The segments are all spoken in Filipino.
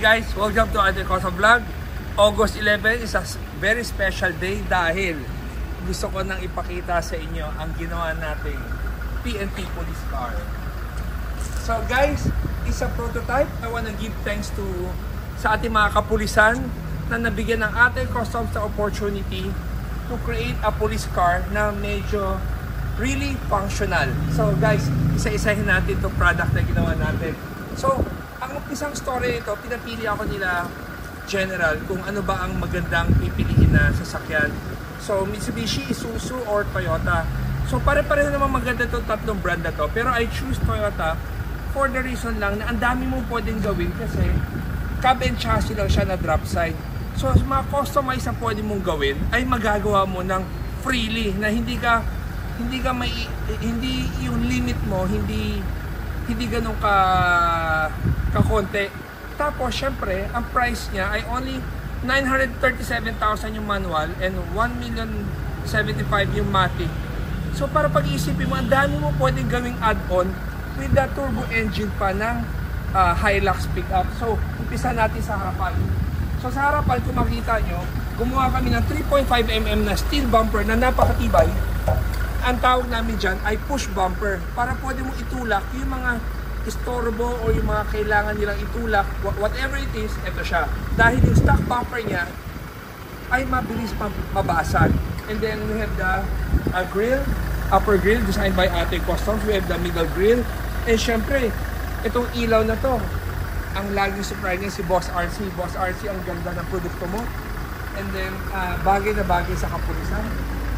guys, welcome to Ate Cosa Vlog. August 11 is a very special day dahil gusto ko nang ipakita sa inyo ang ginawa nating PNP police car. So guys, it's a prototype. I wanna give thanks to sa ating mga kapulisan na nabigyan ng Ate Customs the opportunity to create a police car na medyo really functional. So guys, isa-isahin natin itong product na ginawa natin. So, ang isang story nito, pinapili ako nila General kung ano ba ang magandang pipiliin na sasakyan. So, Mitsubishi, Isuzu, or Toyota. So, pare-pareho naman maganda itong tatlong brand na to. Pero I choose Toyota for the reason lang na ang dami mong pwedeng gawin kasi cab and chassis lang siya na drop side. So, mga customize na pwede mong gawin ay magagawa mo ng freely na hindi yung limit mo, hindi ganun kakonti. Tapos, syempre, ang price niya ay only 937,000 yung manual and 1,075,000 yung matic. So, para pag-iisipin mo, ang dami mo pwedeng gawing add-on with the turbo engine pa ng Hilux pickup. So, umpisa natin sa harapan. So, sa harapan, kung makita nyo, gumawa kami ng 3.5mm na steel bumper na napakatibay. Ang tawag namin dyan ay push bumper para pwede mo itulak yung mga istorbo o yung mga kailangan nilang itulak, whatever it is, ito siya. Dahil yung stock bumper niya ay mabilis mabasag. And then we have the grill, upper grill designed by Ate Customs. We have the middle grill. And syempre, itong ilaw na to, ang laging surprise niya si Boss RC. Boss RC, ang ganda ng produkto mo. And then, bagay na bagay sa kapulisan.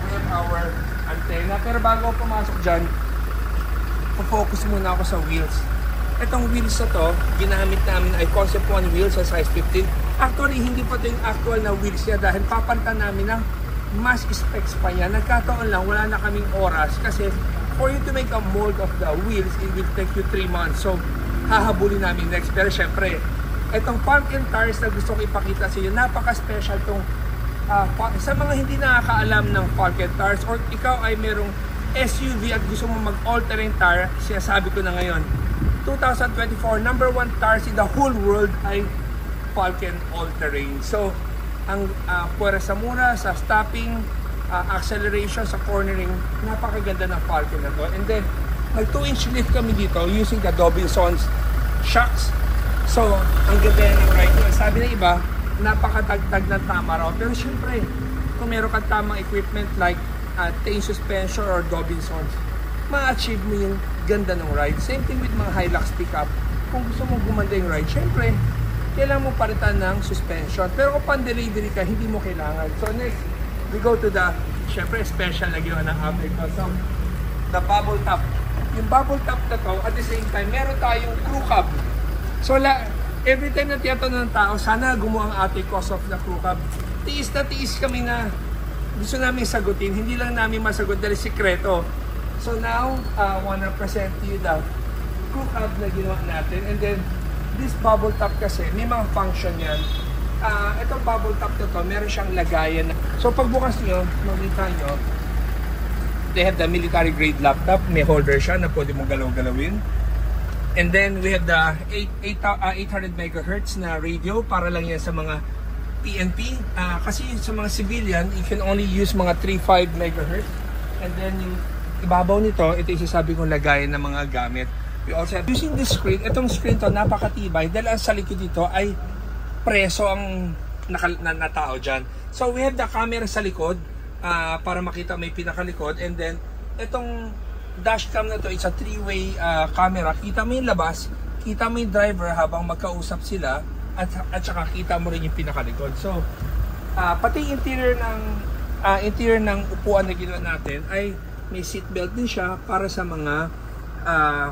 We have our antenna. Pero bago ako pumasok dyan, focus muna ako sa wheels. Itong wheels na to, ginamit namin ay Concept 1 wheels sa size 15. Actually, hindi pa ito yung actual na wheels niya dahil papalitan namin ng mas specs pa niya. Nagkataon lang, wala na kaming oras kasi for you to make a mold of the wheels, it will take you 3 months. So, hahabulin namin next. Pero syempre, itong pump and tires na gusto ko ipakita sa inyo, napaka-special itong sa mga hindi nakakaalam ng pump and tires or ikaw ay merong SUV at gusto mo mag-all-terrain tire, sinasabi ko na ngayon, 2024, number 1 tires in the whole world ay Falken all-terrain. So, ang pwera sa mura, sa stopping, acceleration, sa cornering, napakaganda ng Falken na to. And then, may 2-inch lift kami dito using the Dobinson's shocks. So, ang ganda ng ride. Sabi ng iba, napakatagtag ng tama raw. Pero syempre, kung meron kang tamang equipment like Tane suspension or Dobinson's, ma-achieve mo yung ganda ng ride. Same thing with mga Hilux pickup. Kung gusto mong gumanda yung ride, syempre, kailangan mo palitan ng suspension. Pero kung pan-delivery ka, hindi mo kailangan. So next, we go to the, syempre, special na ginawa ng Ate Customs, the bubble top. Yung bubble top na to, at the same time, meron tayong crew cab. So every time na tiyatanong ng tao, sana gumawa ang Ate Customs na crew cab. Tiis na tiis kami na gusto namin sagutin. Hindi lang namin masagot dahil sikreto. So now, I wanna present to you the crew cab na ginawa natin. And then, this bubble top kasi, may mga function yan. Itong bubble top na to, meron siyang lagayan. So pagbukas nyo, makita nyo, they have the military grade laptop. May holder siya na pwede mong galaw-galawin. And then, we have the 800 MHz na radio para lang yan sa mga PNP. Kasi sa mga civilian, you can only use mga 3.5 MHz. And then, yung ibabaw nito, ito yung sasabi kong lagayan ng mga gamit. We also have, using this screen, itong screen to napakatibay dahil ang sa likod dito ay preso ang natao dyan. So, we have the camera sa likod para makita may pinakalikod. And then, itong dashcam na to, it's a 3-way camera. Kita mo yung labas, kita mo yung driver habang magkausap sila at saka kita mo rin yung pinakalikod. So, pati interior ng upuan na ginawa natin ay may seatbelt din siya para sa mga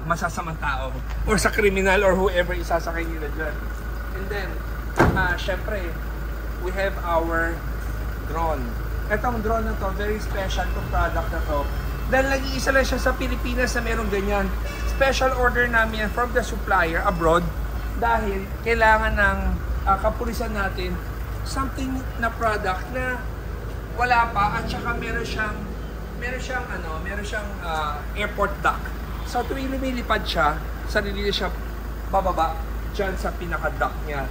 masasamang tao or sa criminal or whoever isasakay nila dyan. And then, syempre, we have our drone. Itong drone na to, very special itong product na to. Dahil nag-iisa lang siya sa Pilipinas na merong ganyan. Special order namin yan from the supplier abroad dahil kailangan ng kapulisan natin something na product na wala pa at saka meron siyang airport dock. So tuwing lumilipad siya, sarili siya bababa dyan sa pinaka-dock niya.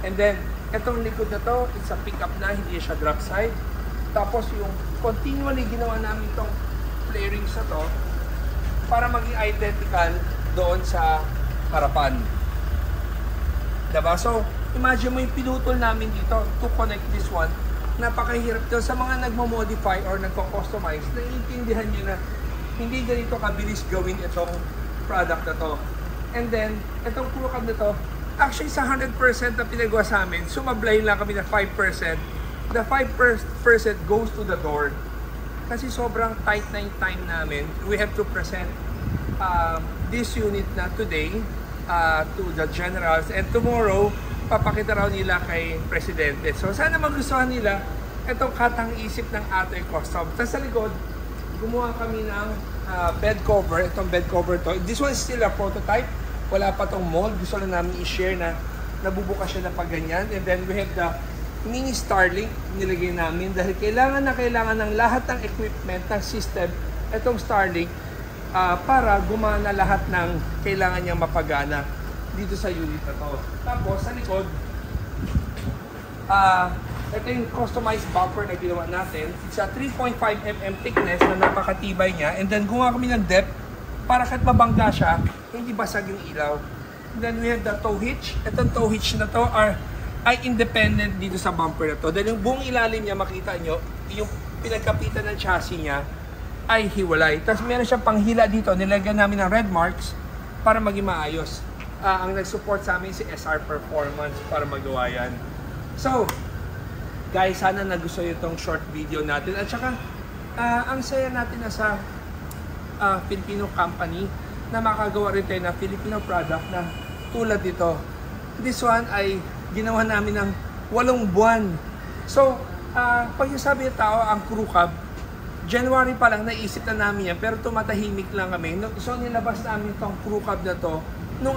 And then, itong likod na to, it's a pickup na, hindi siya drop side. Tapos yung continually ginawa namin itong flarings na to para maging identical doon sa harapan. Diba? So, imagine mo yung pinutol namin dito to connect this one. Napakahirap to sa mga nagmo-modify or nagko-customize. Naiintindihan nyo na hindi ganito kabilis gawin itong product na to. And then, itong crew cab na to, actually sa 100% na pinagawa sa amin, sumablay lang kami na 5%. The 5% goes to the door. Kasi sobrang tight na yung time namin. We have to present this unit na today to the generals. And tomorrow, papakita raw nila kay Presidente. So sana magustuhan nila itong katang isip ng Atoy Custom. Tapos sa likod, gumawa kami ng bed cover. Itong bed cover to. This one is still a prototype. Wala pa tong mold. Gusto lang namin i-share na nabubukas siya na pag ganyan. And then we have the mini Starlink nilagay namin dahil kailangan ng lahat ng equipment, ng system, itong Starlink para gumana lahat ng kailangan niyang mapagana dito sa unit na to. Tapos sa likod, ito yung customized bumper na ginawa natin. It's a 3.5 mm thickness na napakatibay niya. And then gumawa kami ng depth para kahit mabangga siya, hindi basag yung ilaw. And then we have the tow hitch. Itong tow hitch na to ay independent dito sa bumper na to. Dahil yung buong ilalim niya, makita nyo, yung pinagkapitan ng chassis niya ay hiwalay. Tapos meron siyang panghila dito. Nilagyan namin ng red marks para maging maayos. Ang nag-support sa amin si SR Performance para magawa yan. So, guys, sana nagustuhan itong short video natin. At saka, ang saya natin na sa Filipino company na makagawa rin tayo na Filipino product na tulad dito. This one ay ginawa namin ng 8 buwan. So, pag yung sabi ng tao, ang crew cab, January pa lang naisip na namin yan, pero tumatahimik lang kami. So, nilabas namin itong crew cab na to nung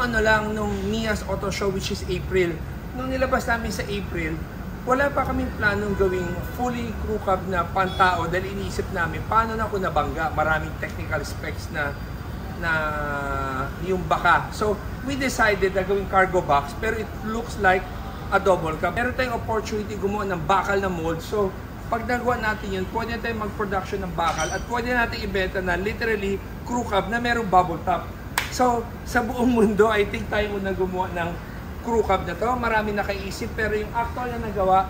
Mia's Auto Show, which is April. Nung nilabas namin sa April, wala pa kaming planong gawing fully crew cab na pantao dahil iniisip namin, paano na kung nabangga? Maraming technical specs na yung baka. So, we decided na gawing cargo box, pero it looks like a double cab. Meron tayong opportunity gumawa ng bakal na mold. So, pag nagawa natin yun, pwede tayong mag-production ng bakal at pwede natin ibenta na literally crew cab na merong bubble top. So, sa buong mundo, I think tayo muna gumawa ng crew cab na to. Marami nakaisip, pero yung actual na nagawa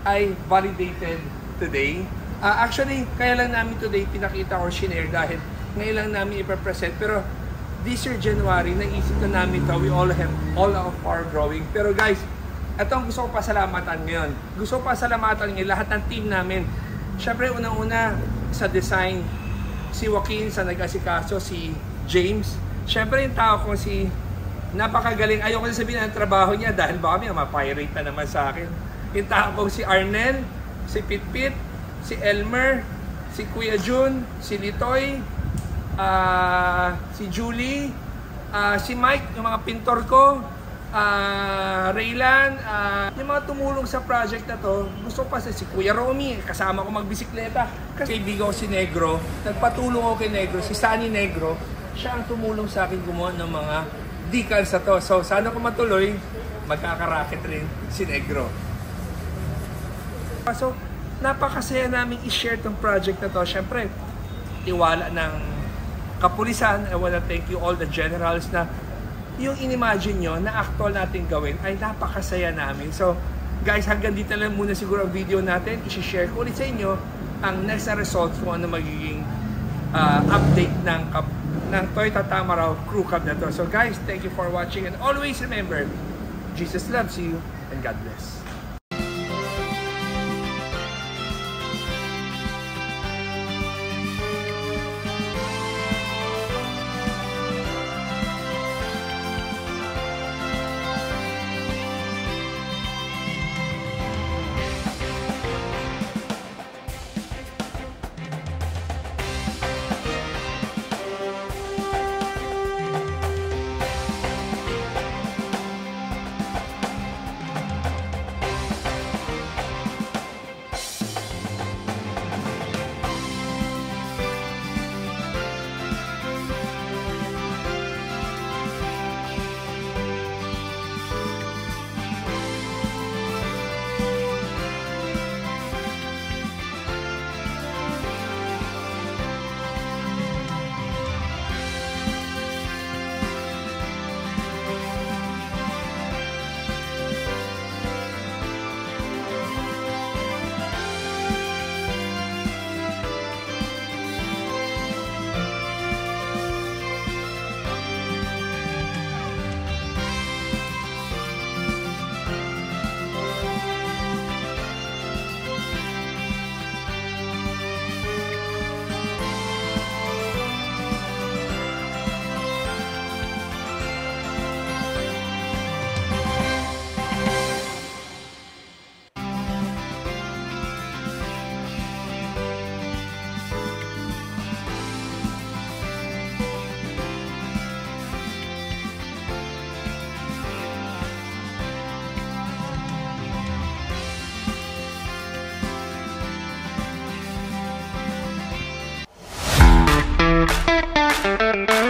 ay validated today. Actually, kaya lang namin today pinakita or shinare dahil ngayon lang namin ipapresent. Pero this year, January, naisip na namin to. We all have all of our drawing. Pero guys, ito ang gusto ko pasalamatan ngayon. Gusto ko pasalamatan ngayon lahat ng team namin. Siyempre, unang-una sa design, si Joaquin sa nag-asikaso, si James. Siyempre, yung tao ko si napakagaling. Ayoko na sabihin ang trabaho niya dahil baka may mapirate na naman sa akin. Yung tao ko si Arnel, si Pitpit, si Elmer, si Kuya Jun, si Litoy, si Julie, si Mike, yung mga pintor ko, Raylan, yung mga tumulong sa project na to. Gusto pa si Kuya Romy, kasama ko magbisikleta. Kasi kaibigan ko si Negro, nagpatulong ako kay Negro, si Sunny Negro, siya ang tumulong sa akin gumawa ng mga decals na to. So sana kung matuloy, magkakaraket rin si Negro. So napakasaya namin i-share tong project na to. Siyempre, tiwala ng kapulisan. I wanna thank you all the generals na yung inimagine nyo na actual natin gawin ay napakasaya namin. So guys, hanggang dito lang muna siguro ang video natin. I-share ko ulit sa inyo ang next na results kung ano magiging update ng Toyota Tamaraw crew cab na to. So guys, thank you for watching and always remember, Jesus loves you and God bless. Matic.